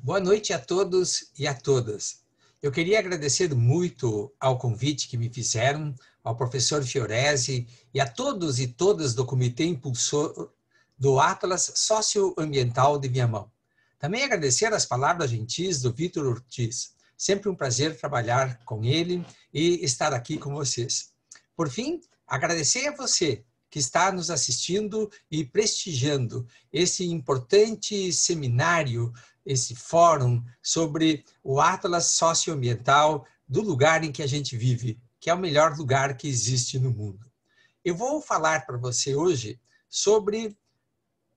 Boa noite a todos e a todas. Eu queria agradecer muito ao convite que me fizeram, ao professor Fiorese e a todos e todas do Comitê Impulsor do Atlas Socioambiental de Viamão. Também agradecer as palavras gentis do Vitor Ortiz. Sempre um prazer trabalhar com ele e estar aqui com vocês. Por fim, agradecer a você que está nos assistindo e prestigiando esse importante seminário, esse fórum sobre o Atlas Socioambiental do lugar em que a gente vive, que é o melhor lugar que existe no mundo. Eu vou falar para você hoje sobre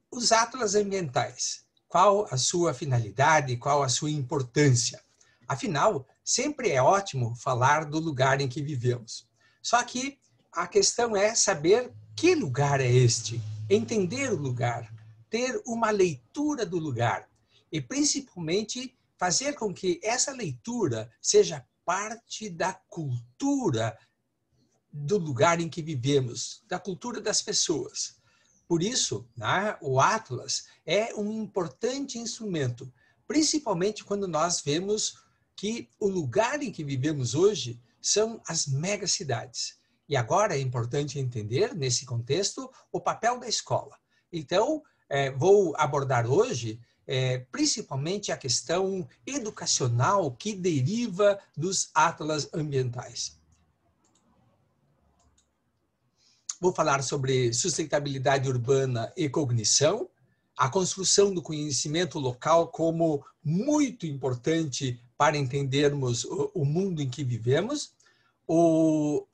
os atlas ambientais. Qual a sua finalidade, qual a sua importância. Afinal, sempre é ótimo falar do lugar em que vivemos. Só que a questão é saber que lugar é este, entender o lugar, ter uma leitura do lugar e, principalmente, fazer com que essa leitura seja parte da cultura do lugar em que vivemos, da cultura das pessoas. Por isso, né, o Atlas é um importante instrumento, principalmente quando nós vemos que o lugar em que vivemos hoje são as megacidades. E agora é importante entender, nesse contexto, o papel da escola. Então, vou abordar hoje principalmente a questão educacional que deriva dos atlas ambientais. Vou falar sobre sustentabilidade urbana e cognição, a construção do conhecimento local como muito importante para entendermos o mundo em que vivemos,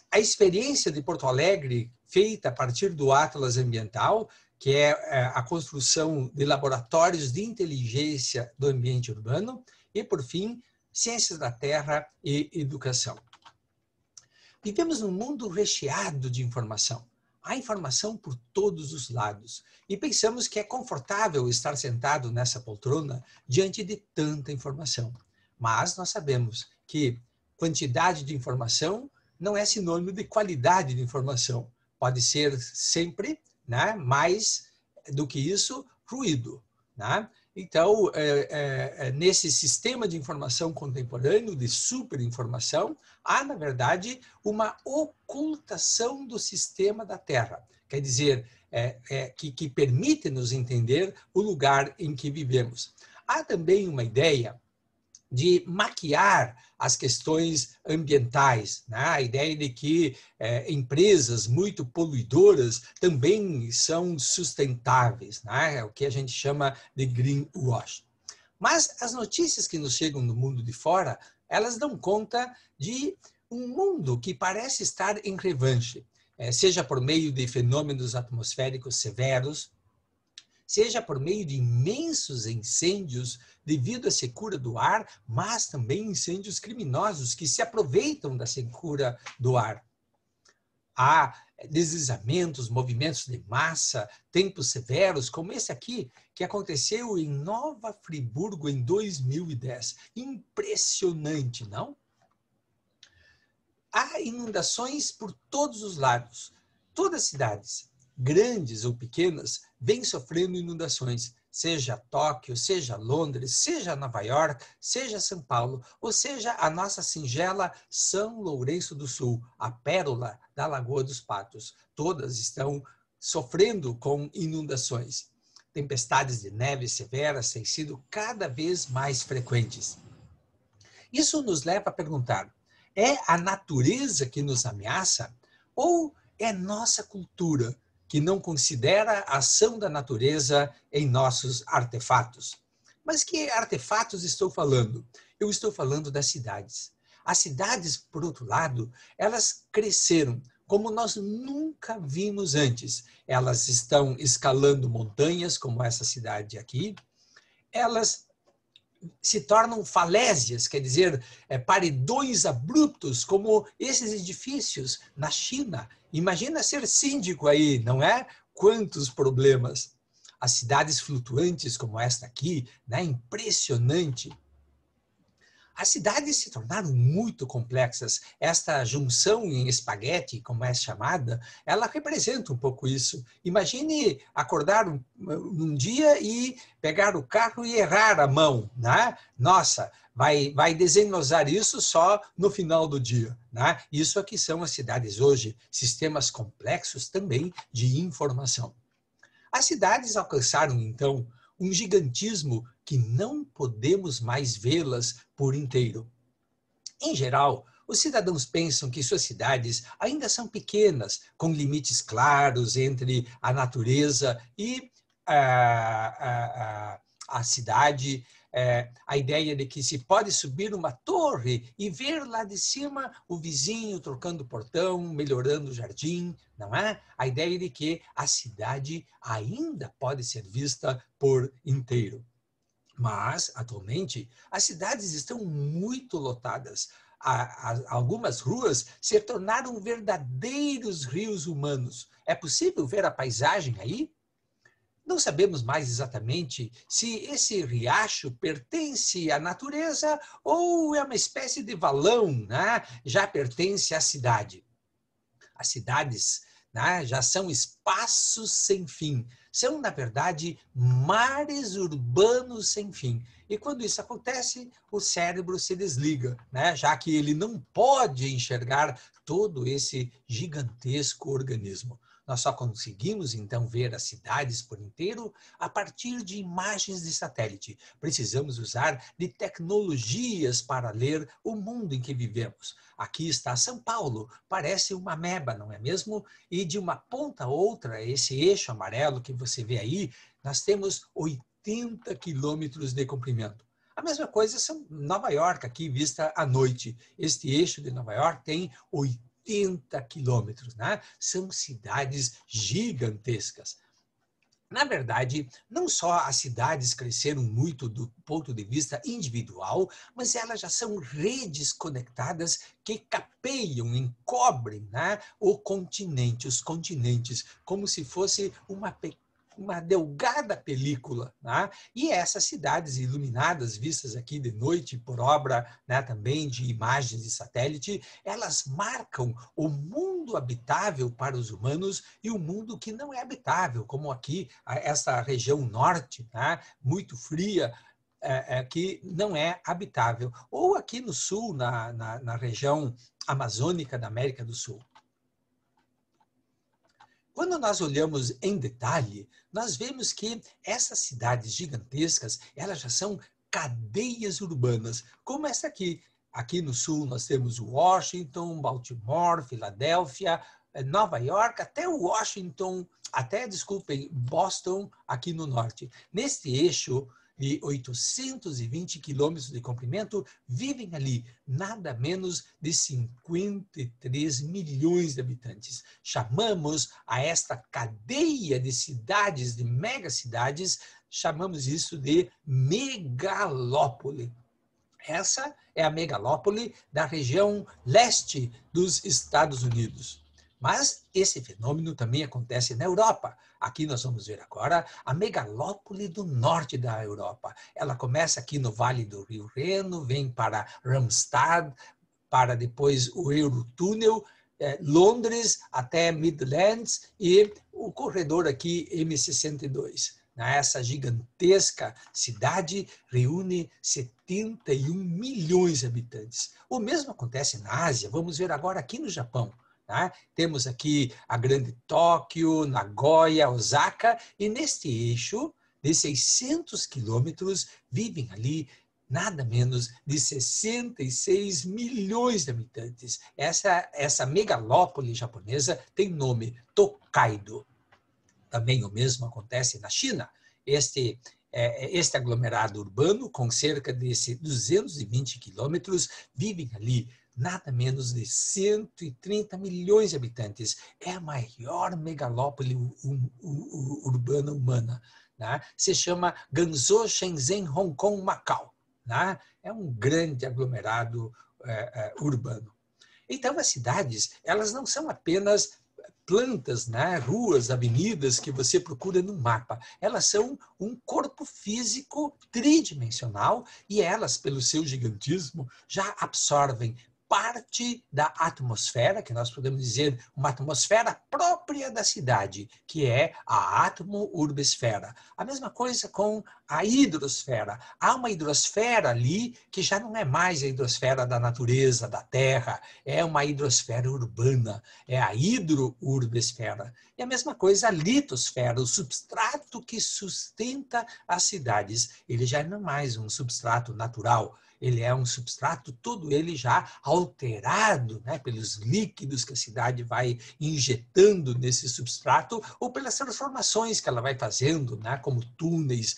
a experiência de Porto Alegre feita a partir do Atlas Ambiental, que é a construção de laboratórios de inteligência do ambiente urbano, e, por fim, ciências da terra e educação. Vivemos num mundo recheado de informação. Há informação por todos os lados e pensamos que é confortável estar sentado nessa poltrona diante de tanta informação. Mas nós sabemos que quantidade de informação não é sinônimo de qualidade de informação. Pode ser sempre, né, mais do que isso, ruído. Né? Então, nesse sistema de informação contemporâneo, de superinformação, há, na verdade, uma ocultação do sistema da Terra. Quer dizer, que permite nos entender o lugar em que vivemos. Há também uma ideia de maquiar as questões ambientais, né? A ideia de que empresas muito poluidoras também são sustentáveis, né? É o que a gente chama de greenwash. Mas as notícias que nos chegam do mundo de fora, elas dão conta de um mundo que parece estar em revanche, seja por meio de fenômenos atmosféricos severos, seja por meio de imensos incêndios devido à secura do ar, mas também incêndios criminosos que se aproveitam da secura do ar. Há deslizamentos, movimentos de massa, tempos severos, como esse aqui, que aconteceu em Nova Friburgo em 2010. Impressionante, não? Há inundações por todos os lados. Todas as cidades, grandes ou pequenas, vêm sofrendo inundações, seja Tóquio, seja Londres, seja Nova York, seja São Paulo, ou seja a nossa singela São Lourenço do Sul, a pérola da Lagoa dos Patos. Todas estão sofrendo com inundações. Tempestades de neve severas têm sido cada vez mais frequentes. Isso nos leva a perguntar, é a natureza que nos ameaça ou é nossa cultura que não considera a ação da natureza em nossos artefatos? Mas que artefatos estou falando? Eu estou falando das cidades. As cidades, por outro lado, elas cresceram como nós nunca vimos antes. Elas estão escalando montanhas, como essa cidade aqui. Elas se tornam falésias, quer dizer, paredões abruptos, como esses edifícios na China. Imagina ser síndico aí, não é? Quantos problemas. As cidades flutuantes como esta aqui, né? Impressionante. As cidades se tornaram muito complexas. Esta junção em espaguete, como é chamada, ela representa um pouco isso. Imagine acordar num dia e pegar o carro e errar a mão, né? Nossa, vai desenhosar isso só no final do dia, né? Isso aqui são as cidades hoje, sistemas complexos também de informação. As cidades alcançaram, então, um gigantismo que não podemos mais vê-las por inteiro. Em geral, os cidadãos pensam que suas cidades ainda são pequenas, com limites claros entre a natureza e a cidade. A ideia de que se pode subir uma torre e ver lá de cima o vizinho trocando portão, melhorando o jardim, não é? A ideia de que a cidade ainda pode ser vista por inteiro. Mas, atualmente, as cidades estão muito lotadas. Algumas ruas se tornaram verdadeiros rios humanos. É possível ver a paisagem aí? Não sabemos mais exatamente se esse riacho pertence à natureza ou é uma espécie de valão, né? Já pertence à cidade. As cidades, né, já são espaços sem fim. São, na verdade, mares urbanos sem fim. E quando isso acontece, o cérebro se desliga, né, já que ele não pode enxergar todo esse gigantesco organismo. Nós só conseguimos, então, ver as cidades por inteiro a partir de imagens de satélite. Precisamos usar de tecnologias para ler o mundo em que vivemos. Aqui está São Paulo, parece uma ameba, não é mesmo? E de uma ponta a outra, esse eixo amarelo que você vê aí, nós temos 80 quilômetros de comprimento. A mesma coisa são Nova York, aqui vista à noite. Este eixo de Nova York tem 80 quilômetros, né? São cidades gigantescas. Na verdade, não só as cidades cresceram muito do ponto de vista individual, mas elas já são redes conectadas que capeiam, encobrem, né, os continentes, como se fosse uma delgada película, né? E essas cidades iluminadas, vistas aqui de noite por obra, né, também de imagens de satélite, elas marcam o mundo habitável para os humanos e o mundo que não é habitável, como aqui, essa região norte, né, muito fria, que não é habitável. Ou aqui no sul, na região amazônica da América do Sul. Quando nós olhamos em detalhe, nós vemos que essas cidades gigantescas, elas já são cadeias urbanas, como essa aqui. Aqui no sul nós temos Washington, Baltimore, Filadélfia, Nova York, até Washington, desculpem, Boston, aqui no norte. Neste eixo de 820 quilômetros de comprimento, vivem ali nada menos de 53 milhões de habitantes. Chamamos a esta cadeia de cidades, de megacidades, chamamos isso de megalópole. Essa é a megalópole da região leste dos Estados Unidos. Mas esse fenômeno também acontece na Europa. Aqui nós vamos ver agora a megalópole do norte da Europa. Ela começa aqui no Vale do Rio Reno, vem para Ramstad, para depois o Eurotúnel, Londres até Midlands e o corredor aqui M62. Essa gigantesca cidade reúne 71 milhões de habitantes. O mesmo acontece na Ásia. Vamos ver agora aqui no Japão. Tá? Temos aqui a grande Tóquio, Nagoya, Osaka, e neste eixo de 600 quilômetros vivem ali nada menos de 66 milhões de habitantes. Essa megalópole japonesa tem nome Tokaido. Também o mesmo acontece na China. Este aglomerado urbano, com cerca de 220 quilômetros, vivem ali nada menos de 130 milhões de habitantes. É a maior megalópole urbana humana. Né? Se chama Guangzhou, Shenzhen, Hong Kong, Macau. Né? É um grande aglomerado urbano. Então, as cidades, elas não são apenas plantas, né, ruas, avenidas que você procura no mapa. Elas são um corpo físico tridimensional e elas, pelo seu gigantismo, já absorvem parte da atmosfera, que nós podemos dizer uma atmosfera própria da cidade, que é a atmo-urbesfera. A mesma coisa com a hidrosfera. Há uma hidrosfera ali que já não é mais a hidrosfera da natureza, da terra, é uma hidrosfera urbana, é a hidro-urbesfera. E a mesma coisa a litosfera, o substrato que sustenta as cidades. Ele já não é mais um substrato natural, ele é um substrato, todo ele já alterado, né, pelos líquidos que a cidade vai injetando nesse substrato ou pelas transformações que ela vai fazendo, né, como túneis,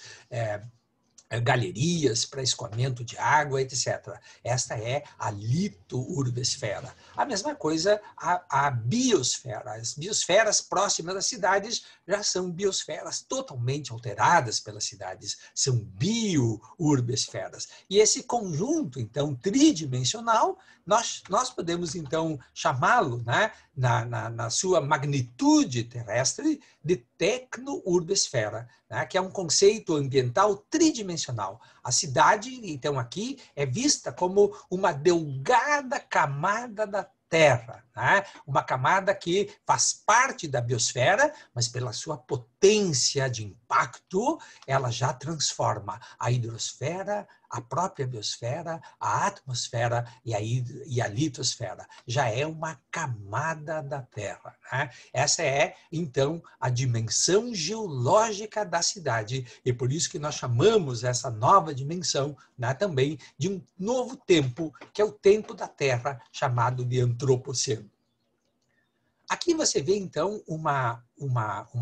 galerias para escoamento de água, etc. Esta é a lito-urbesfera. A mesma coisa a biosfera. As biosferas próximas das cidades já são biosferas totalmente alteradas pelas cidades, são bio-urbesferas. E esse conjunto, então, tridimensional, nós podemos, então, chamá-lo, né, na sua magnitude terrestre, de tecno-urbesfera, né, que é um conceito ambiental tridimensional. A cidade, então, aqui é vista como uma delgada camada da Terra, né? Uma camada que faz parte da biosfera, mas pela sua potência de impacto, ela já transforma a hidrosfera, a própria biosfera, a atmosfera e a litosfera. Já é uma camada da Terra, né? Essa é, então, a dimensão geológica da cidade, e por isso que nós chamamos essa nova dimensão, né, também de um novo tempo, que é o tempo da Terra, chamado de Antropoceno. Aqui você vê, então, uma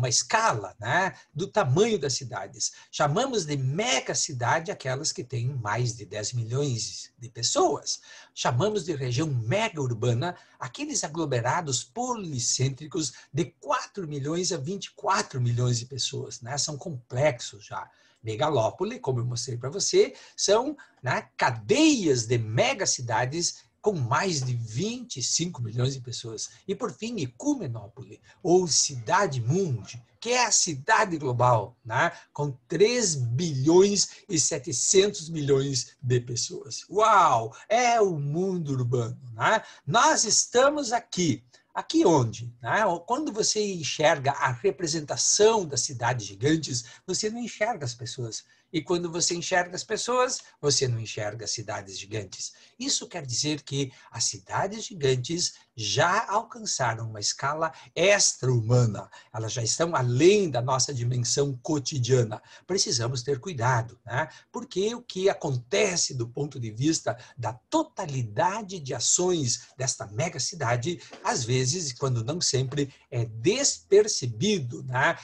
escala, né, do tamanho das cidades. Chamamos de megacidade aquelas que têm mais de 10 milhões de pessoas. Chamamos de região mega-urbana aqueles aglomerados policêntricos de 4 milhões a 24 milhões de pessoas, né? São complexos já. Megalópole, como eu mostrei para você, são, né, cadeias de megacidades com mais de 25 milhões de pessoas. E, por fim, Ecumenópole, ou Cidade Mundi, que é a cidade global, né? Com 3 bilhões e 700 milhões de pessoas. Uau! É o mundo urbano, né? Nós estamos aqui. Aqui onde? Né? Quando você enxerga a representação das cidades gigantes, você não enxerga as pessoas. E quando você enxerga as pessoas, você não enxerga as cidades gigantes. Isso quer dizer que as cidades gigantes já alcançaram uma escala extra-humana. Elas já estão além da nossa dimensão cotidiana. Precisamos ter cuidado, né? Porque o que acontece do ponto de vista da totalidade de ações desta megacidade, às vezes, quando não sempre, é despercebido, né?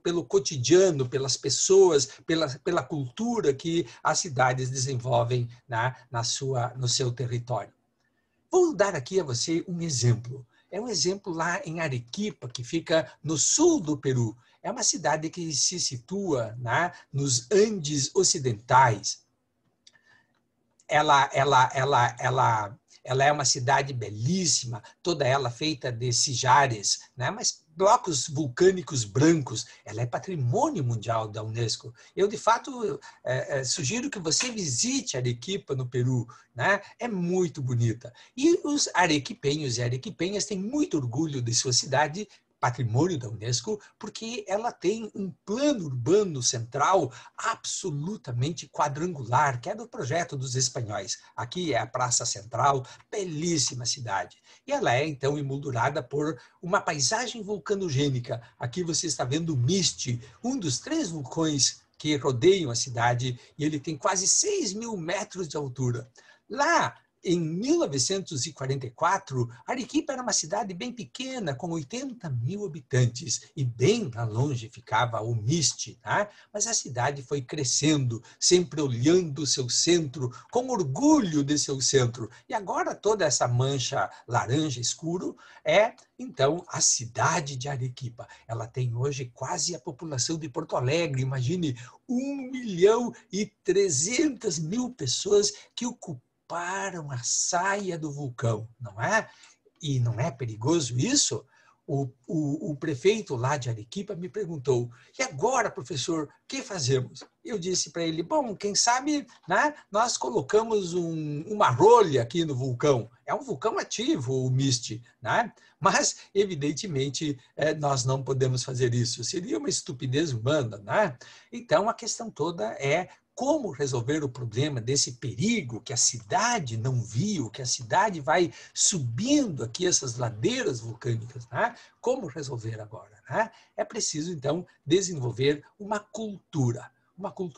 Pelo cotidiano, pelas pessoas, pela cultura que as cidades desenvolvem, né, no seu território. Vou dar aqui a você um exemplo. É um exemplo lá em Arequipa, que fica no sul do Peru. É uma cidade que se situa, né, nos Andes ocidentais. Ela é uma cidade belíssima, toda ela feita de sijares, né? Mas blocos vulcânicos brancos. Ela é patrimônio mundial da Unesco. Eu, de fato, sugiro que você visite Arequipa, no Peru, né? É muito bonita. E os arequipenhos e arequipenhas têm muito orgulho de sua cidade, patrimônio da Unesco, porque ela tem um plano urbano central absolutamente quadrangular, que é do projeto dos espanhóis. Aqui é a Praça Central, belíssima cidade. E ela é, então, emoldurada por uma paisagem vulcanogênica. Aqui você está vendo o Misti, um dos 3 vulcões que rodeiam a cidade, e ele tem quase 6.000 metros de altura. Lá, em 1944, Arequipa era uma cidade bem pequena, com 80.000 habitantes, e bem lá longe ficava o Misti, né? Mas a cidade foi crescendo, sempre olhando o seu centro, com orgulho de seu centro. E agora toda essa mancha laranja escuro é, então, a cidade de Arequipa. Ela tem hoje quase a população de Porto Alegre, imagine, 1.300.000 pessoas que ocupam a saia do vulcão, não é? E não é perigoso isso? o prefeito lá de Arequipa me perguntou: e agora, professor, o que fazemos? Eu disse para ele: bom, quem sabe, né, nós colocamos uma rolha aqui no vulcão. É um vulcão ativo, o Misti, né? Mas, evidentemente, nós não podemos fazer isso. Seria uma estupidez humana, né? Então, a questão toda é como resolver o problema desse perigo que a cidade não viu, que a cidade vai subindo aqui essas ladeiras vulcânicas, né? Como resolver agora, né? É preciso, então, desenvolver uma cultura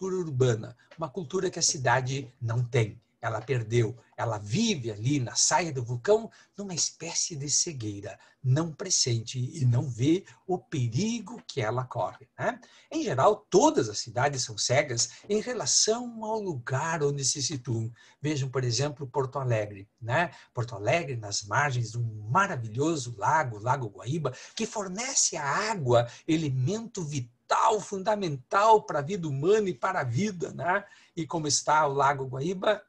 urbana, uma cultura que a cidade não tem. Ela perdeu, ela vive ali na saia do vulcão numa espécie de cegueira, não pressente e não vê o perigo que ela corre, né? Em geral, todas as cidades são cegas em relação ao lugar onde se situam. Vejam, por exemplo, Porto Alegre, né? Porto Alegre, nas margens de um maravilhoso lago, Lago Guaíba, que fornece a água, elemento vital, fundamental para a vida humana e para a vida, né? E como está o Lago Guaíba?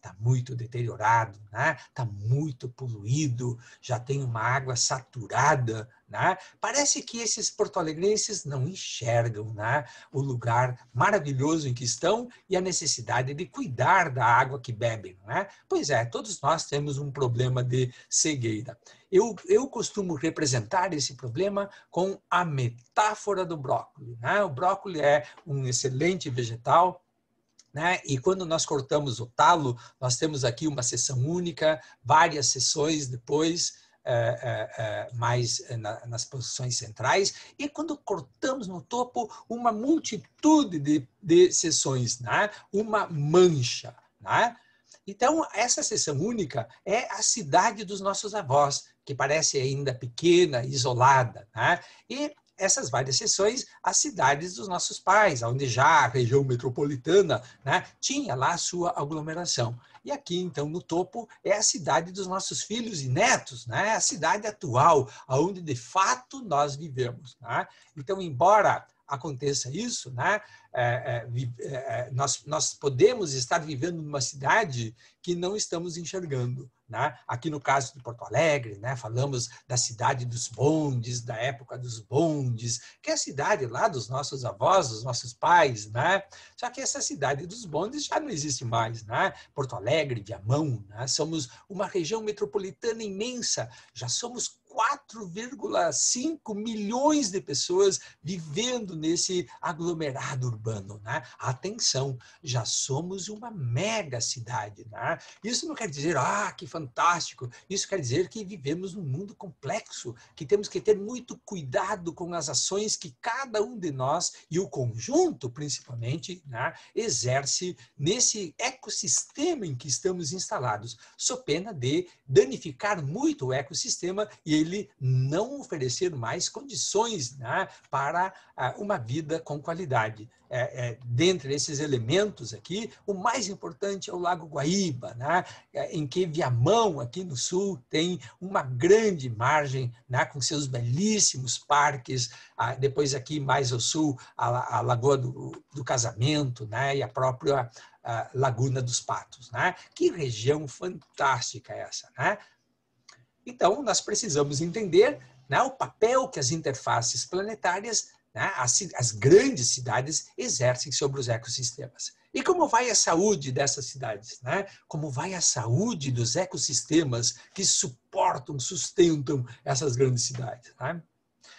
Está muito deteriorado, né? Está muito poluído, já tem uma água saturada, né? Parece que esses porto-alegrenses não enxergam, né, o lugar maravilhoso em que estão e a necessidade de cuidar da água que bebem, né? Pois é, todos nós temos um problema de cegueira. Eu costumo representar esse problema com a metáfora do brócolis, né? O brócolis é um excelente vegetal, né? E quando nós cortamos o talo, nós temos aqui uma seção única, várias seções depois, mais nas posições centrais, e quando cortamos no topo, uma multitude de seções, né? Uma mancha, né? Então, essa seção única é a cidade dos nossos avós, que parece ainda pequena, isolada, né? E essas várias seções, as cidades dos nossos pais, onde já a região metropolitana, né, tinha lá a sua aglomeração. E aqui, então, no topo, é a cidade dos nossos filhos e netos, né, a cidade atual, onde de fato nós vivemos, né? Então, embora aconteça isso, né, nós podemos estar vivendo numa cidade que não estamos enxergando, né? Aqui no caso de Porto Alegre, né, falamos da cidade dos bondes, da época dos bondes, que é a cidade lá dos nossos avós, dos nossos pais, né? Só que essa cidade dos bondes já não existe mais, né? Porto Alegre, Viamão, né? Somos uma região metropolitana imensa, já somos 4,5 milhões de pessoas vivendo nesse aglomerado urbano, né? Atenção, já somos uma mega cidade, né? Isso não quer dizer, que fantástico. Isso quer dizer que vivemos num mundo complexo, que temos que ter muito cuidado com as ações que cada um de nós, e o conjunto principalmente, né, exerce nesse ecossistema em que estamos instalados, sob pena de danificar muito o ecossistema e ele não oferecer mais condições, né, para uma vida com qualidade. Dentre esses elementos aqui, o mais importante é o Lago Guaíba, né, em que Viamão, aqui no sul, tem uma grande margem, né, com seus belíssimos parques. Depois aqui mais ao sul, a Lagoa do Casamento, né, e a própria Laguna dos Patos, né? Que região fantástica é essa, né? Então, nós precisamos entender, né, o papel que as interfaces planetárias, né, as grandes cidades, exercem sobre os ecossistemas. E como vai a saúde dessas cidades? Né? Como vai a saúde dos ecossistemas que suportam, sustentam essas grandes cidades? Né?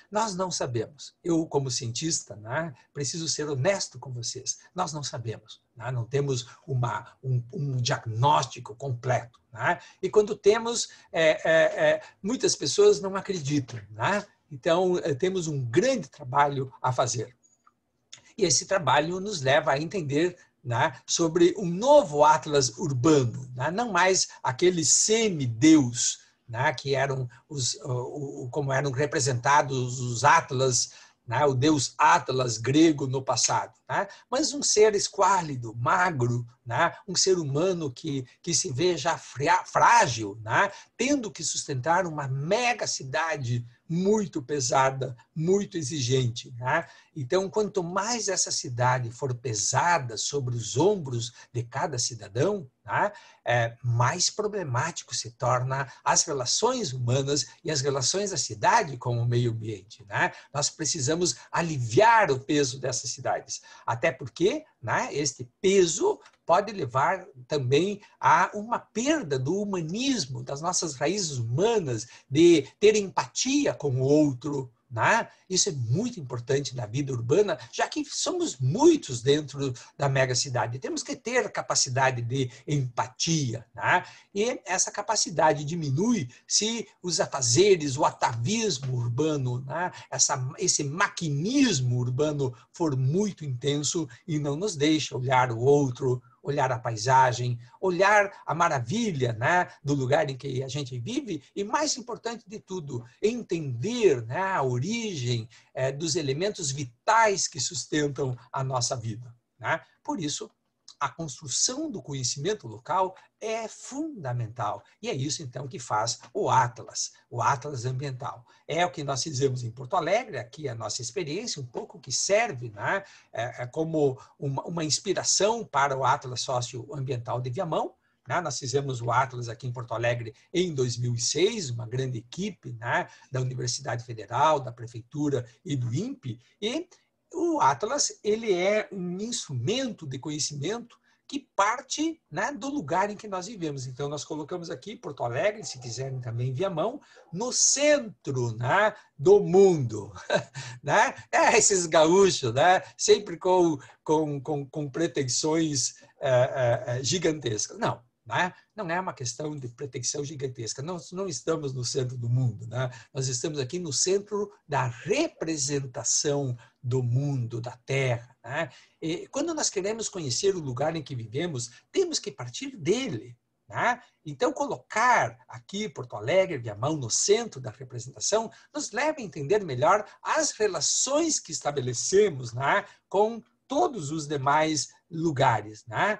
Nós não sabemos. Eu, como cientista, né, preciso ser honesto com vocês. Nós não sabemos. Né? Não temos um diagnóstico completo. Né? E quando temos, muitas pessoas não acreditam. Né? Então, temos um grande trabalho a fazer. E esse trabalho nos leva a entender, né, sobre um novo atlas urbano, né? Não mais aquele semideus, né, que eram como eram representados os Atlas, né, o deus Atlas grego no passado, né, mas um ser esquálido, magro, né, um ser humano que se vê já frágil, né, tendo que sustentar uma mega cidade muito pesada, muito exigente, né? Então, quanto mais essa cidade for pesada sobre os ombros de cada cidadão, né, mais problemático se torna as relações humanas e as relações da cidade com o meio ambiente. Né? Nós precisamos aliviar o peso dessas cidades, até porque, né, este peso pode levar também a uma perda do humanismo, das nossas raízes humanas, de ter empatia com o outro. Né? Isso é muito importante na vida urbana, já que somos muitos dentro da megacidade. Temos que ter capacidade de empatia. Né? E essa capacidade diminui se os afazeres, o atavismo urbano, né? Esse maquinismo urbano for muito intenso e não nos deixa olhar o outro, olhar a paisagem, olhar a maravilha, né, do lugar em que a gente vive e, mais importante de tudo, entender, né, a origem dos elementos vitais que sustentam a nossa vida. Né? Por isso, a construção do conhecimento local é fundamental. E é isso, então, que faz o Atlas ambiental. É o que nós fizemos em Porto Alegre, aqui a nossa experiência, um pouco que serve, né, como uma inspiração para o Atlas Socioambiental de Viamão. Né? Nós fizemos o Atlas aqui em Porto Alegre em 2006, uma grande equipe, né, da Universidade Federal, da Prefeitura e do INPE, e o Atlas ele é um instrumento de conhecimento que parte, né, do lugar em que nós vivemos. Então, nós colocamos aqui Porto Alegre, se quiserem também Viamão, no centro, né, do mundo. Né? Esses gaúchos, né, sempre com pretensões gigantescas. Não. Né? Não é uma questão de pretensão gigantesca. Nós não estamos no centro do mundo. Né? Nós estamos aqui no centro da representação do mundo, da Terra. Né? E quando nós queremos conhecer o lugar em que vivemos, temos que partir dele. Né? Então, colocar aqui Porto Alegre, Viamão, no centro da representação, nos leva a entender melhor as relações que estabelecemos, né, com todos os demais lugares. Né?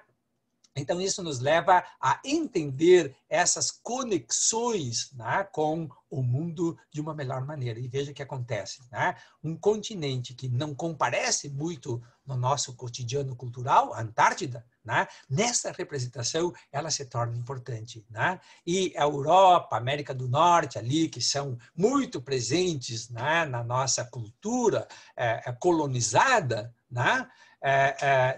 Então, isso nos leva a entender essas conexões, né, com o mundo de uma melhor maneira. E veja o que acontece. Né? Um continente que não comparece muito no nosso cotidiano cultural, a Antártida, né? Nessa representação ela se torna importante. Né? E a Europa, a América do Norte, ali, que são muito presentes, né, na nossa cultura colonizada, né,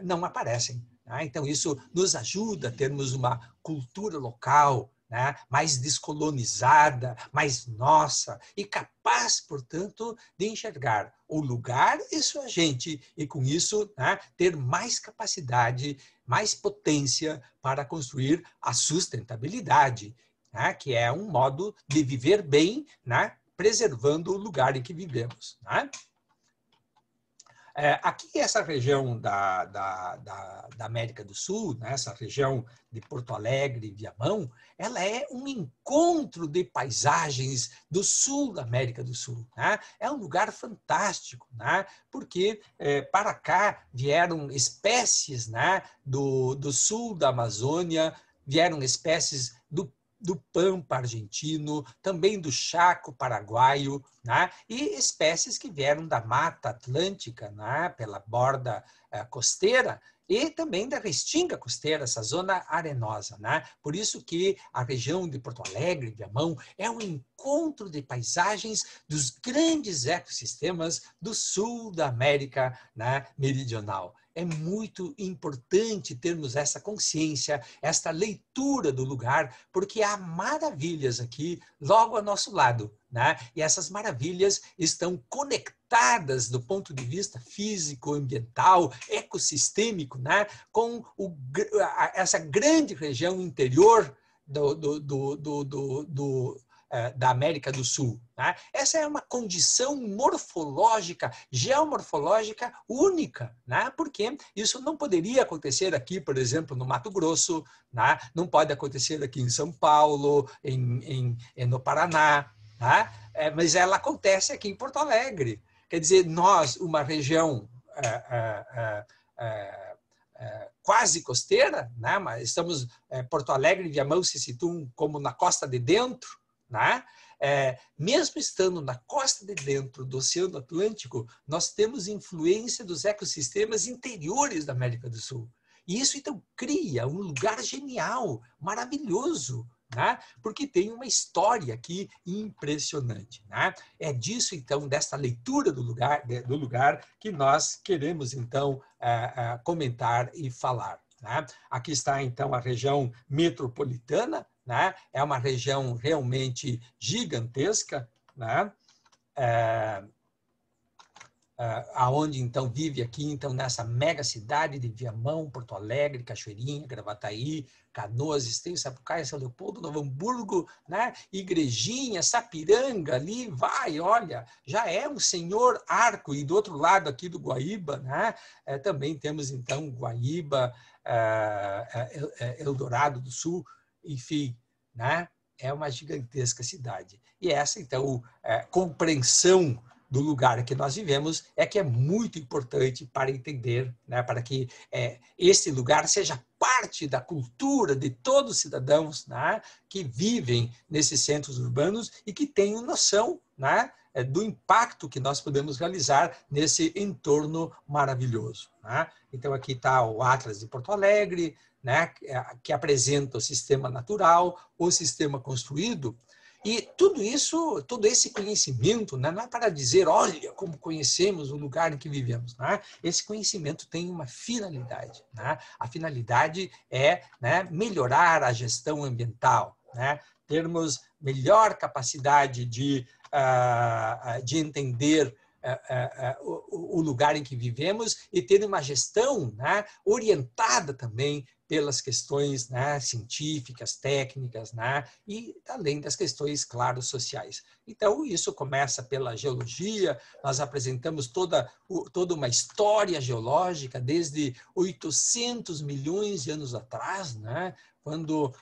não aparecem. Então, isso nos ajuda a termos uma cultura local, né, mais descolonizada, mais nossa e capaz, portanto, de enxergar o lugar e sua gente e, com isso, né, ter mais capacidade, mais potência para construir a sustentabilidade, né, que é um modo de viver bem, né, preservando o lugar em que vivemos. Né? Aqui, essa região da América do Sul, né, essa região de Porto Alegre e Viamão, ela é um encontro de paisagens do sul da América do Sul. Né? É um lugar fantástico, né? Porque para cá vieram espécies, né, do sul da Amazônia, vieram espécies do Pampa argentino, também do Chaco paraguaio, né? E espécies que vieram da Mata Atlântica, né, pela borda costeira, e também da restinga costeira, essa zona arenosa. Né? Por isso que a região de Porto Alegre, Viamão, é um encontro de paisagens dos grandes ecossistemas do sul da América, né, meridional. É muito importante termos essa consciência, esta leitura do lugar, porque há maravilhas aqui logo ao nosso lado. Né? E essas maravilhas estão conectadas do ponto de vista físico, ambiental, ecossistêmico, né? Com essa grande região interior da América do Sul. Né? Essa é uma condição morfológica, geomorfológica única, né? Porque isso não poderia acontecer aqui, por exemplo, no Mato Grosso, né? Não pode acontecer aqui em São Paulo, no Paraná. Tá? Mas ela acontece aqui em Porto Alegre. Quer dizer, nós, uma região quase costeira, né? Mas estamos, Porto Alegre e Viamão se situam como na costa de dentro, né? mesmo estando na costa de dentro do Oceano Atlântico, nós temos influência dos ecossistemas interiores da América do Sul. E isso, então, cria um lugar genial, maravilhoso, né? Porque tem uma história aqui impressionante, né? É disso, então, desta leitura do lugar que nós queremos, então, comentar e falar, né? Aqui está, então, a região metropolitana, né? É uma região realmente gigantesca, né? Aonde então vive aqui então nessa mega cidade de Viamão, Porto Alegre, Cachoeirinha, Gravataí, Canoas, Esteio, Sapucaia, São Leopoldo, Novo Hamburgo, né? Igrejinha, Sapiranga, ali vai, olha, já é um senhor arco. E do outro lado aqui do Guaíba, né? Também temos então Guaíba, Eldorado do Sul, enfim, né? É uma gigantesca cidade. E essa então compreensão do lugar que nós vivemos é que é muito importante para entender, né, para que esse lugar seja parte da cultura de todos os cidadãos, né, que vivem nesses centros urbanos e que tenham noção, né, do impacto que nós podemos realizar nesse entorno maravilhoso, né? Então aqui está o Atlas de Porto Alegre, né, que apresenta o sistema natural, o sistema construído. E tudo isso, todo esse conhecimento, né, não é para dizer, olha como conhecemos o lugar em que vivemos. Né? Esse conhecimento tem uma finalidade. Né? A finalidade é, né, melhorar a gestão ambiental, né? Termos melhor capacidade de entender o lugar em que vivemos e ter uma gestão, né, orientada também pelas questões, né, científicas, técnicas, né, e além das questões, claro, sociais. Então, isso começa pela geologia. Nós apresentamos toda uma história geológica desde 800 milhões de anos atrás, né, quando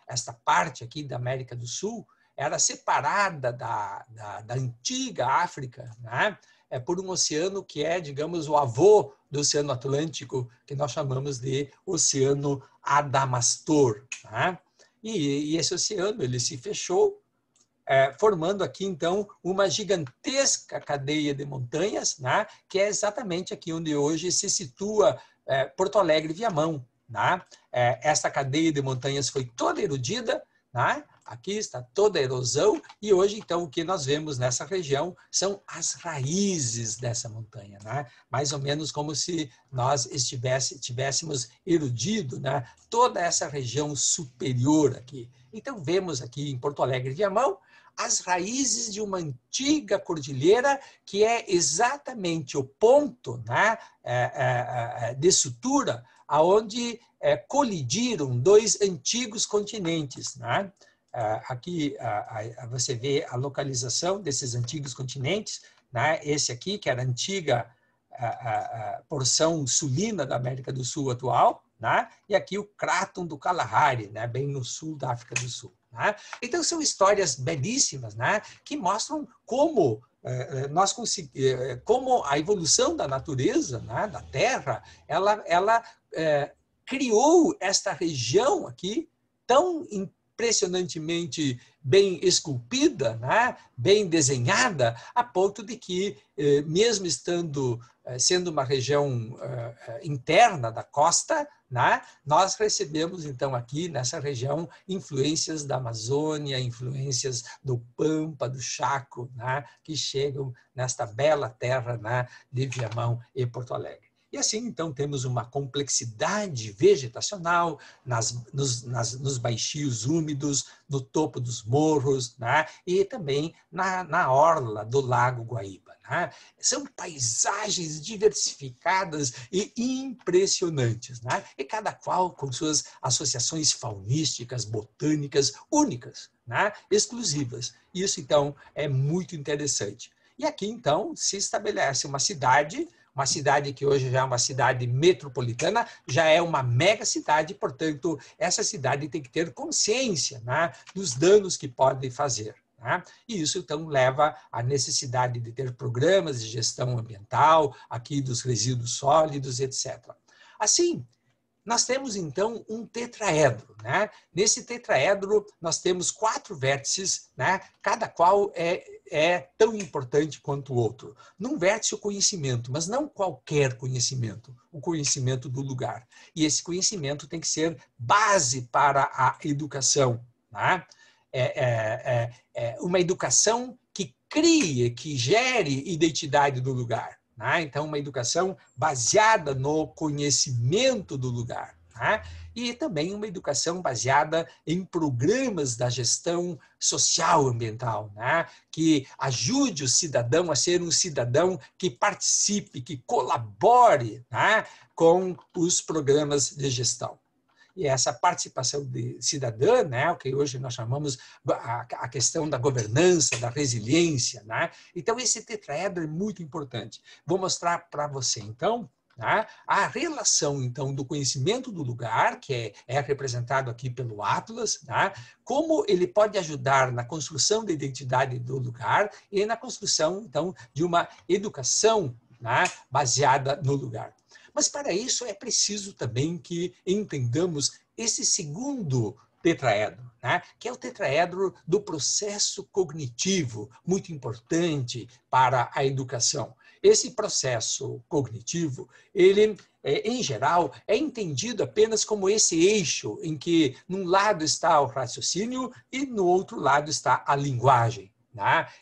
esta parte aqui da América do Sul era separada da antiga África, né, por um oceano que é, digamos, o avô do Oceano Atlântico, que nós chamamos de Oceano Adamastor. Né? E esse oceano ele se fechou, formando aqui, então, uma gigantesca cadeia de montanhas, né? Que é exatamente aqui onde hoje se situa Porto Alegre e Viamão. Né? Essa cadeia de montanhas foi toda erodida, né? Aqui está toda a erosão e hoje, então, o que nós vemos nessa região são as raízes dessa montanha, né? Mais ou menos como se nós tivéssemos erodido, né, toda essa região superior aqui. Então, vemos aqui em Porto Alegre e Viamão as raízes de uma antiga cordilheira que é exatamente o ponto, né, de sutura aonde colidiram dois antigos continentes, né? Aqui você vê a localização desses antigos continentes, né? Esse aqui, que era a antiga porção sulina da América do Sul atual, né? E aqui o Cráton do Kalahari, né? Bem no sul da África do Sul. Né? Então, são histórias belíssimas, né? Que mostram como como a evolução da natureza, né? Da Terra, ela criou esta região aqui tão impressionantemente bem esculpida, né? Bem desenhada, a ponto de que, mesmo sendo uma região interna da costa, né? Nós recebemos, então, aqui nessa região, influências da Amazônia, influências do Pampa, do Chaco, né? Que chegam nesta bela terra, né? De Viamão e Porto Alegre. E assim, então, temos uma complexidade vegetacional nos baixios úmidos, no topo dos morros, né? E também na orla do Lago Guaíba. Né? São paisagens diversificadas e impressionantes, né? E cada qual com suas associações faunísticas, botânicas únicas, né? Exclusivas. Isso, então, é muito interessante. E aqui, então, se estabelece uma cidade que hoje já é uma cidade metropolitana, já é uma mega cidade, portanto, essa cidade tem que ter consciência, né, dos danos que pode fazer. Né? E isso, então, leva à necessidade de ter programas de gestão ambiental, aqui dos resíduos sólidos, etc. Assim, nós temos, então, um tetraedro, né? Nesse tetraedro, nós temos 4 vértices, né? Cada qual é tão importante quanto o outro. Num vértice, o conhecimento, mas não qualquer conhecimento, o conhecimento do lugar. E esse conhecimento tem que ser base para a educação, né? É uma educação que crie, que gere identidade do lugar. Então, uma educação baseada no conhecimento do lugar. E também uma educação baseada em programas da gestão social ambiental, que ajude o cidadão a ser um cidadão que participe, que colabore com os programas de gestão. E essa participação cidadã, o que hoje nós chamamos a questão da governança, da resiliência. Então, esse tetraedro é muito importante. Vou mostrar para você, então, a relação, então, do conhecimento do lugar, que é representado aqui pelo Atlas, como ele pode ajudar na construção da identidade do lugar e na construção, então, de uma educação baseada no lugar. Mas, para isso, é preciso também que entendamos esse segundo tetraedro, que é o tetraedro do processo cognitivo, muito importante para a educação. Esse processo cognitivo, ele, em geral, é entendido apenas como esse eixo em que, num lado está o raciocínio e no outro lado está a linguagem.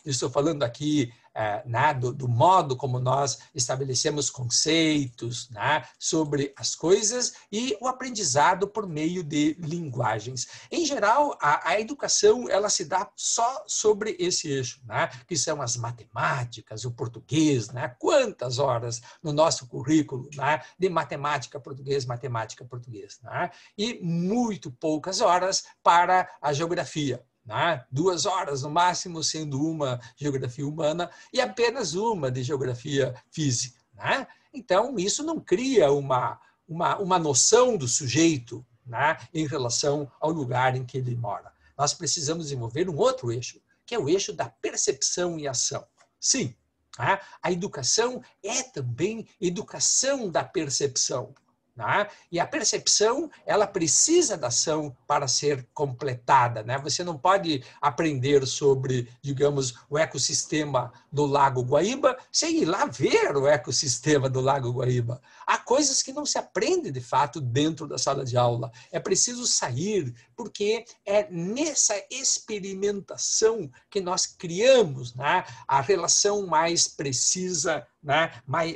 Eu estou falando aqui do modo como nós estabelecemos conceitos sobre as coisas e o aprendizado por meio de linguagens. Em geral, a educação ela se dá só sobre esse eixo, que são as matemáticas, o português. Quantas horas no nosso currículo de matemática, português, e muito poucas horas para a geografia. 2 horas no máximo, sendo uma geografia humana e apenas uma de geografia física. Então, isso não cria uma noção do sujeito em relação ao lugar em que ele mora. Nós precisamos desenvolver um outro eixo, que é o eixo da percepção e ação. Sim, a educação é também educação da percepção. E a percepção, ela precisa da ação para ser completada. Você não pode aprender sobre, digamos, o ecossistema do Lago Guaíba sem ir lá ver o ecossistema do Lago Guaíba. Há coisas que não se aprende, de fato, dentro da sala de aula. É preciso sair, porque é nessa experimentação que nós criamos a relação mais precisa,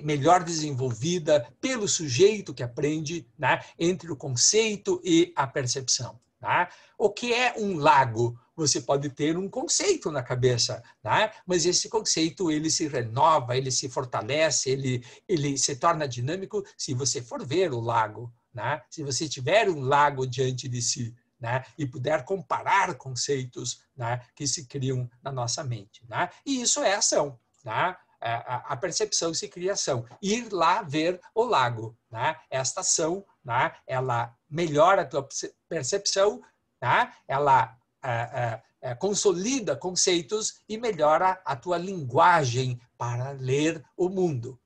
melhor desenvolvida pelo sujeito que aprende entre o conceito e a percepção. O que é um lago? Você pode ter um conceito na cabeça, mas esse conceito ele se renova, ele se fortalece, ele se torna dinâmico se você for ver o lago, se você tiver um lago diante de si. E puder comparar conceitos que se criam na nossa mente. E isso é ação. A percepção se cria ação. Ir lá ver o lago. Esta ação, ela melhora a tua percepção, ela consolida conceitos e melhora a tua linguagem para ler o mundo.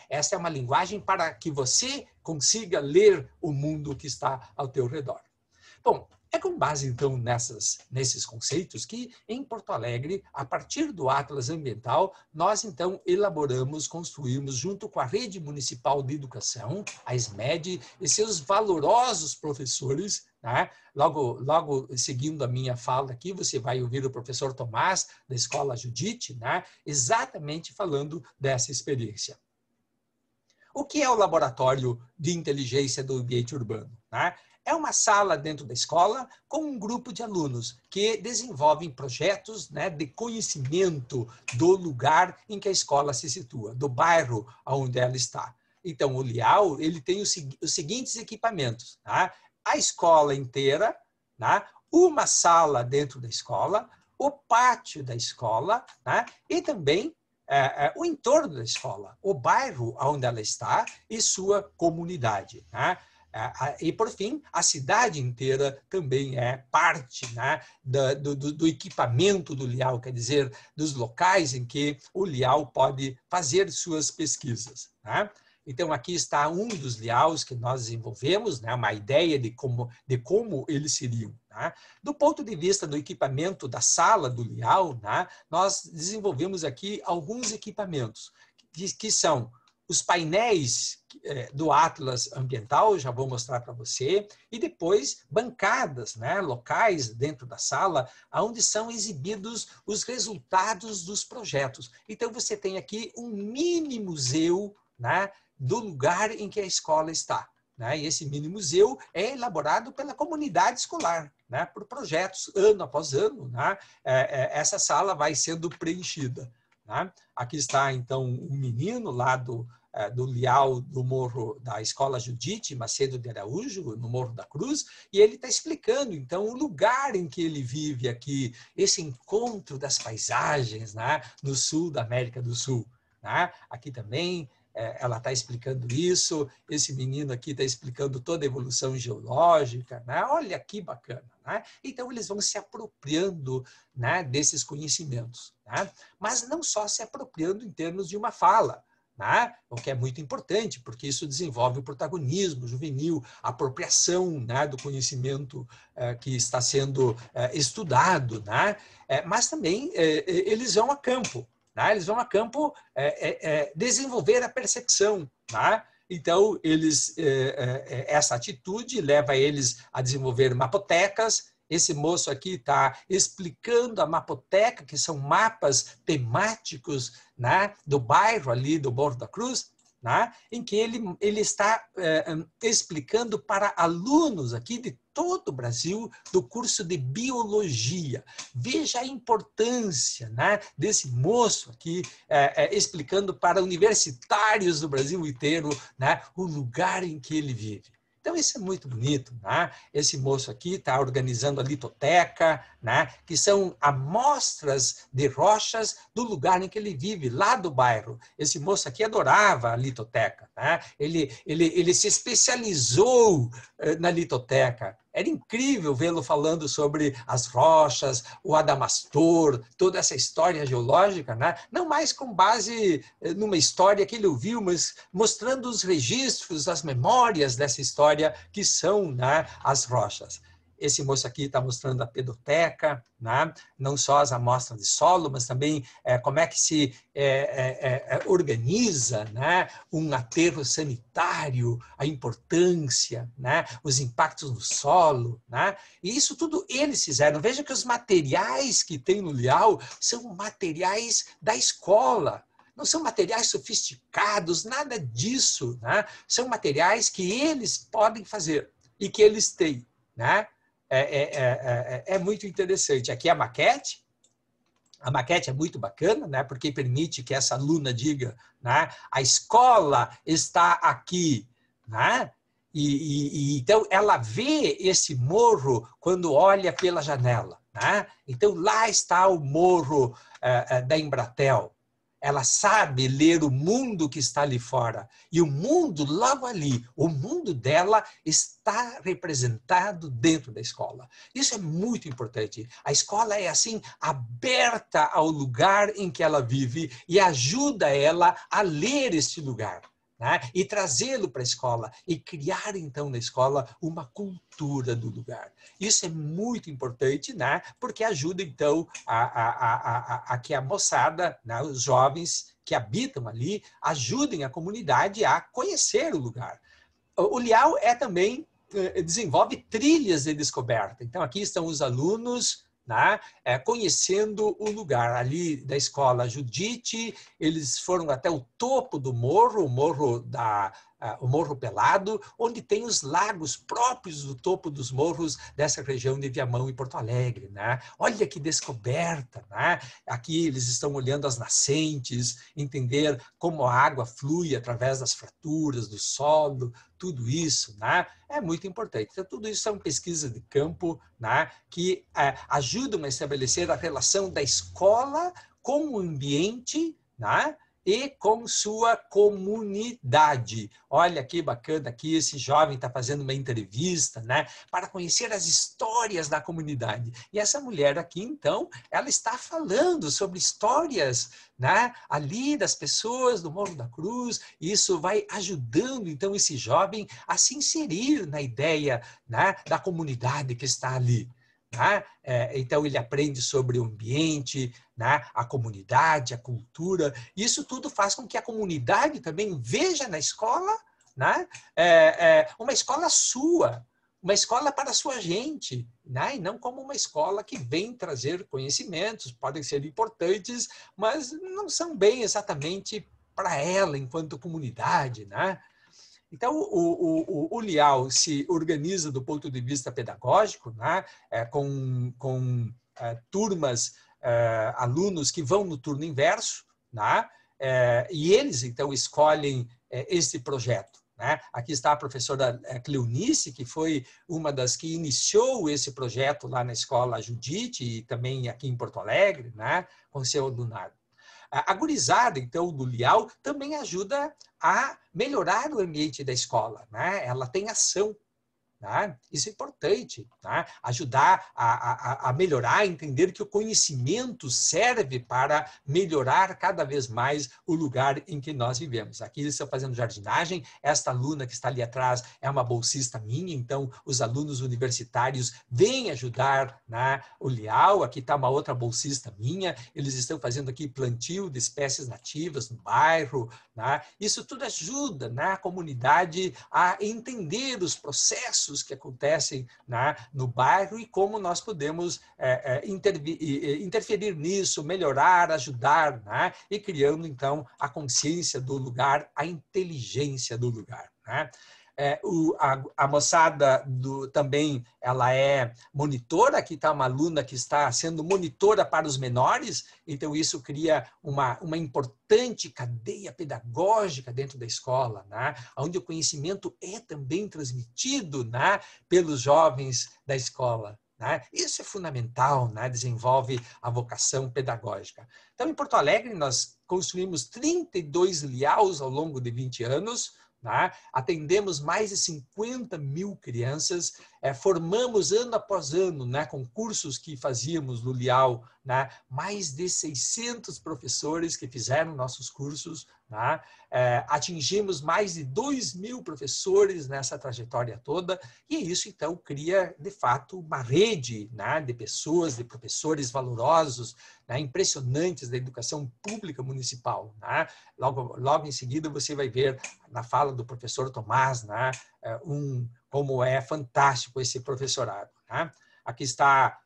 Essa é uma linguagem para que você consiga ler o mundo que está ao teu redor. Bom, é com base, então, nesses conceitos que, em Porto Alegre, a partir do Atlas Ambiental, nós, então, elaboramos, construímos, junto com a Rede Municipal de Educação, a SMED, e seus valorosos professores. Logo seguindo a minha fala aqui, você vai ouvir o professor Tomás, da Escola Judite, exatamente falando dessa experiência. O que é o Laboratório de Inteligência do Ambiente Urbano? É uma sala dentro da escola com um grupo de alunos que desenvolvem projetos de conhecimento do lugar em que a escola se situa, do bairro onde ela está. Então, o LIAU ele tem os seguintes equipamentos. A escola inteira, uma sala dentro da escola, o pátio da escola e também o entorno da escola, o bairro onde ela está e sua comunidade. E, por fim, a cidade inteira também é parte do equipamento do LIAU, quer dizer, dos locais em que o LIAU pode fazer suas pesquisas. Então, aqui está um dos liaus que nós desenvolvemos, né? Uma ideia de como eles seriam. Né? Do ponto de vista do equipamento da sala do liau, né? Nós desenvolvemos aqui alguns equipamentos, que são os painéis do Atlas Ambiental, já vou mostrar para você, e depois bancadas, né, locais dentro da sala, onde são exibidos os resultados dos projetos. Então, você tem aqui um mini museu, né, do lugar em que a escola está. Né? E esse mini museu é elaborado pela comunidade escolar, né, por projetos, ano após ano. Né? Essa sala vai sendo preenchida. Né? Aqui está, então, um menino lá do liau do Morro da Escola Judite Macedo de Araújo, no Morro da Cruz, e ele está explicando, então, o lugar em que ele vive aqui, esse encontro das paisagens, né, no sul da América do Sul. Né? Aqui também ela está explicando isso, esse menino aqui está explicando toda a evolução geológica, né? Olha que bacana. Né? Então, eles vão se apropriando, né, desses conhecimentos. Né? Mas não só se apropriando em termos de uma fala, né? O que é muito importante, porque isso desenvolve o protagonismo juvenil, a apropriação, né, do conhecimento que está sendo estudado. Né? Mas também eles vão a campo. Né? Eles vão a campo desenvolver a percepção. Né? Então, essa atitude leva eles a desenvolver mapotecas. Esse moço aqui está explicando a mapoteca, que são mapas temáticos, né, do bairro ali do Morro da Cruz, né, em que ele está explicando para alunos aqui de todo o Brasil do curso de biologia. Veja a importância, né, desse moço aqui explicando para universitários do Brasil inteiro, né, o lugar em que ele vive. Então, isso é muito bonito. Né? Esse moço aqui está organizando a litoteca, né? Que são amostras de rochas do lugar em que ele vive, lá do bairro. Esse moço aqui adorava a litoteca. Né? Ele se especializou na litoteca. Era incrível vê-lo falando sobre as rochas, o Adamastor, toda essa história geológica, né? Não mais com base numa história que ele ouviu, mas mostrando os registros, as memórias dessa história que são, né, as rochas. Esse moço aqui está mostrando a pedoteca, né? Não só as amostras de solo, mas também como é que se organiza, né, um aterro sanitário, a importância, né, os impactos no solo. Né? E isso tudo eles fizeram. Veja que os materiais que tem no liau são materiais da escola. Não são materiais sofisticados, nada disso. Né? São materiais que eles podem fazer e que eles têm. Né? É muito interessante. Aqui é a maquete. A maquete é muito bacana, né? Porque permite que essa aluna diga, né, a escola está aqui. Né? Então, ela vê esse morro quando olha pela janela. Né? Então, lá está o morro da Embratel. Ela sabe ler o mundo que está ali fora. E o mundo logo ali, o mundo dela está representado dentro da escola. Isso é muito importante. A escola é assim, aberta ao lugar em que ela vive e ajuda ela a ler este lugar. Né? E trazê-lo para a escola e criar, então, na escola uma cultura do lugar. Isso é muito importante, né? Porque ajuda, então, a que a moçada, né, os jovens que habitam ali, ajudem a comunidade a conhecer o lugar. O liau também desenvolve trilhas de descoberta. Então, aqui estão os alunos, né, conhecendo o lugar ali da escola Judite. Eles foram até o topo do morro, o Morro Pelado, onde tem os lagos próprios do topo dos morros dessa região de Viamão e Porto Alegre. Né? Olha que descoberta. Né? Aqui eles estão olhando as nascentes, entender como a água flui através das fraturas do solo, tudo isso. Né? É muito importante. Então, tudo isso são pesquisas de campo, né, que ajudam a estabelecer a relação da escola com o ambiente, né, e com sua comunidade. Olha que bacana aqui, esse jovem está fazendo uma entrevista, né, para conhecer as histórias da comunidade. E essa mulher aqui, então, ela está falando sobre histórias, né, ali das pessoas do Morro da Cruz. Isso vai ajudando, então, esse jovem a se inserir na ideia, né, da comunidade que está ali. Né? Então, ele aprende sobre o ambiente, né? A comunidade, a cultura. Isso tudo faz com que a comunidade também veja na escola, né? Uma escola sua, uma escola para a sua gente, né? E não como uma escola que vem trazer conhecimentos, podem ser importantes, mas não são bem exatamente para ela enquanto comunidade, né? Então, o Lial se organiza do ponto de vista pedagógico, né? Com turmas, alunos que vão no turno inverso, né? E eles, então, escolhem este projeto. Né? Aqui está a professora Cleonice, que foi uma das que iniciou esse projeto lá na escola Judite e também aqui em Porto Alegre, né? Com seu alunado. A gurizada, então, do Lial também ajuda a melhorar o ambiente da escola, né? Ela tem ação, né? Isso é importante, né? Ajudar a melhorar, a entender que o conhecimento serve para melhorar cada vez mais o lugar em que nós vivemos. Aqui eles estão fazendo jardinagem, esta aluna que está ali atrás é uma bolsista minha, então os alunos universitários vêm ajudar, né, o Lial. Aqui está uma outra bolsista minha, eles estão fazendo aqui plantio de espécies nativas no bairro, né? Isso tudo ajuda, né, a comunidade a entender os processos que acontecem, né, no bairro e como nós podemos interferir nisso, melhorar, ajudar, né, e criando, então, a consciência do lugar, a inteligência do lugar. Né? A moçada também ela é monitora, aqui está uma aluna que está sendo monitora para os menores, então isso cria uma importante cadeia pedagógica dentro da escola, né? Onde o conhecimento é também transmitido, né, pelos jovens da escola. Né? Isso é fundamental, né? Desenvolve a vocação pedagógica. Então, em Porto Alegre, nós construímos 32 Liaus ao longo de 20 anos, né? Atendemos mais de 50 mil crianças, formamos ano após ano, né, com cursos que fazíamos no Lial, né, mais de 600 professores que fizeram nossos cursos, né? Atingimos mais de 2.000 professores nessa trajetória toda, e isso então cria de fato uma rede, né, de pessoas, de professores valorosos, né, impressionantes da educação pública municipal. Né? Logo em seguida você vai ver na fala do professor Tomás, né, como é fantástico esse professorado. Né? Aqui está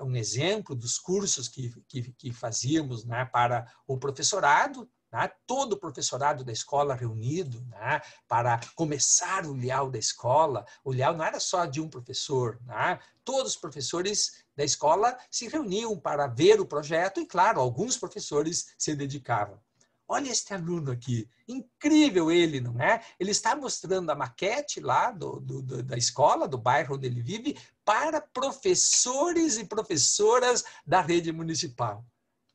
um exemplo dos cursos que fazíamos, né, para o professorado, né? Todo o professorado da escola reunido, né, para começar o Lial da escola. O Lial não era só de um professor, né? Todos os professores da escola se reuniam para ver o projeto e, claro, alguns professores se dedicavam. Olha este aluno aqui, incrível ele, não é? Ele está mostrando a maquete lá da escola, do bairro onde ele vive, para professores e professoras da rede municipal,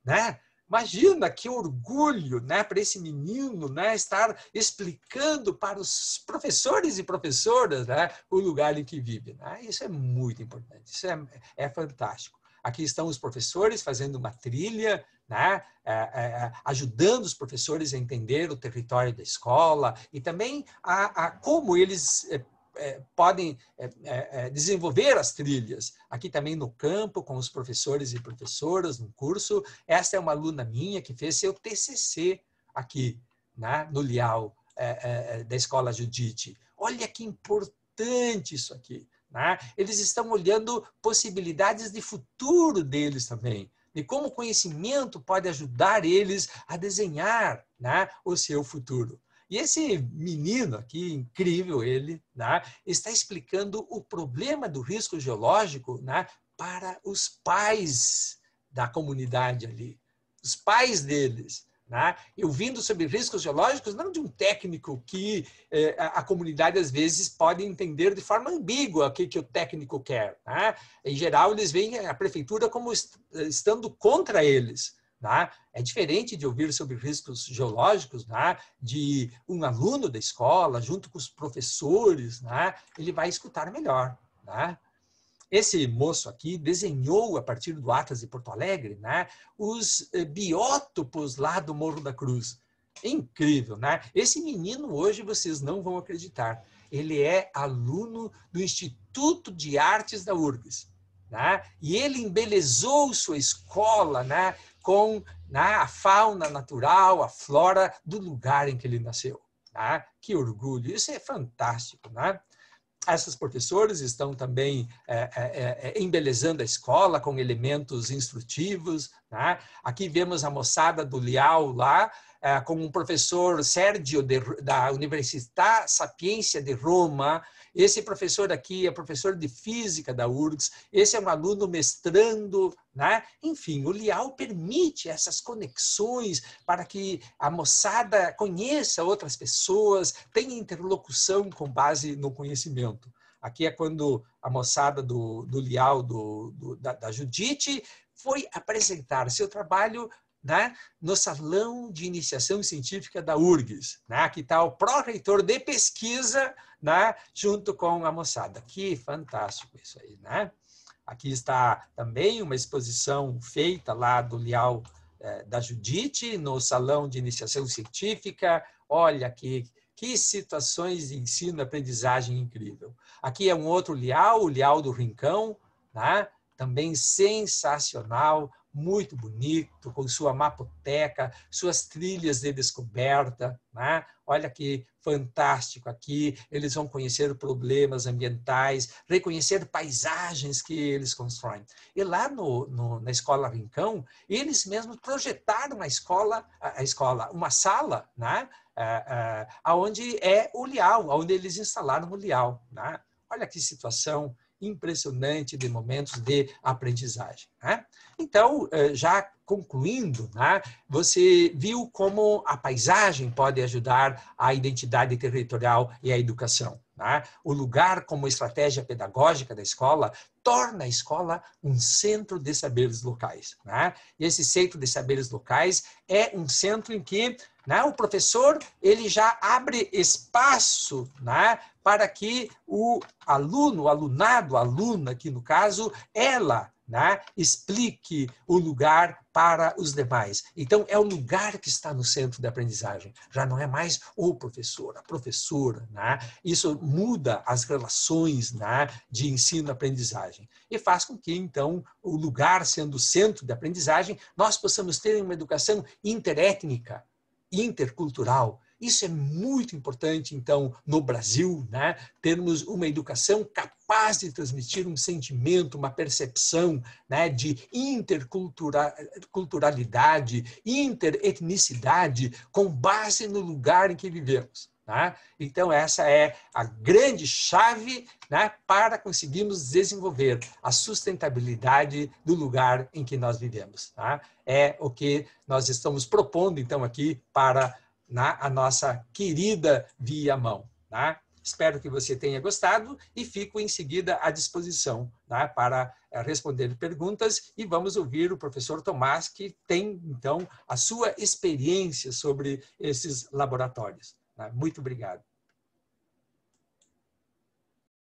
né? Imagina que orgulho, né, para esse menino, né, estar explicando para os professores e professoras, né, o lugar em que vive. Né? Isso é muito importante, isso é fantástico. Aqui estão os professores fazendo uma trilha, né, ajudando os professores a entender o território da escola e também a como eles podem desenvolver as trilhas. Aqui também no campo, com os professores e professoras, no curso. Esta é uma aluna minha que fez seu TCC aqui, né, no Lial, da Escola Judite. Olha que importante isso aqui. Né? Eles estão olhando possibilidades de futuro deles também, de como o conhecimento pode ajudar eles a desenhar, né, o seu futuro. E esse menino aqui, incrível ele, né, está explicando o problema do risco geológico, né, para os pais da comunidade ali, os pais deles. Né? E ouvindo sobre riscos geológicos, não de um técnico que a comunidade às vezes pode entender de forma ambígua o que o técnico quer. Né? Em geral, eles veem a prefeitura como estando contra eles. né? É diferente de ouvir sobre riscos geológicos, né? De um aluno da escola, junto com os professores, né? Ele vai escutar melhor, né? Esse moço aqui desenhou, a partir do Atlas de Porto Alegre, né, os biótopos lá do Morro da Cruz. Incrível, né? Esse menino hoje vocês não vão acreditar. Ele é aluno do Instituto de Artes da URGS, né? E ele embelezou sua escola, né, com, né, a fauna natural, a flora do lugar em que ele nasceu. Né? Que orgulho! Isso é fantástico, né? Essas professores estão também embelezando a escola com elementos instrutivos, né? Aqui vemos a moçada do Liao lá, com um professor Sérgio da Università Sapienza de Roma. Esse professor aqui é professor de física da URGS. Esse é um aluno mestrando, né? Enfim, o Liao permite essas conexões para que a moçada conheça outras pessoas, tenha interlocução com base no conhecimento. Aqui é quando a moçada do Liao, da Judite, foi apresentar seu trabalho, né, no Salão de Iniciação Científica da URGS. Né? Aqui está o pró-reitor de pesquisa, né, junto com a moçada. Que fantástico isso aí, né? Aqui está também uma exposição feita lá do Liao da Judite, no Salão de Iniciação Científica. Olha que situações de ensino e aprendizagem incrível. Aqui é um outro Liao, o Liao do Rincão, né? Também sensacional, muito bonito, com sua mapoteca, suas trilhas de descoberta, né? Olha que fantástico aqui, eles vão conhecer problemas ambientais, reconhecer paisagens que eles constroem. E lá na Escola Rincão, eles mesmos projetaram a escola, uma sala, né? Onde é o Liao, onde eles instalaram o Liao, né? Olha que situação impressionante de momentos de aprendizagem, né? Então, já concluindo, né, você viu como a paisagem pode ajudar a identidade territorial e a educação, né? O lugar como estratégia pedagógica da escola torna a escola um centro de saberes locais, né? E esse centro de saberes locais é um centro em que, né, o professor ele já abre espaço, né, para que o aluno, o alunado, a aluna, aqui no caso, ela, né, explique o lugar para os demais. Então, é o lugar que está no centro da aprendizagem. Já não é mais o professor, a professora. Né? Isso muda as relações, né, de ensino-aprendizagem. E faz com que, então, o lugar sendo o centro da aprendizagem, nós possamos ter uma educação interétnica, intercultural. Isso é muito importante, então, no Brasil, né? Termos uma educação capaz de transmitir um sentimento, uma percepção, né, de interculturalidade, interetnicidade, com base no lugar em que vivemos. Né? Então, essa é a grande chave, né, para conseguirmos desenvolver a sustentabilidade do lugar em que nós vivemos. Tá? É o que nós estamos propondo, então, aqui para a nossa querida Viamão. Tá? Espero que você tenha gostado e fico em seguida à disposição, tá, para responder perguntas e vamos ouvir o professor Tomás, que tem, então, a sua experiência sobre esses laboratórios. Tá? Muito obrigado.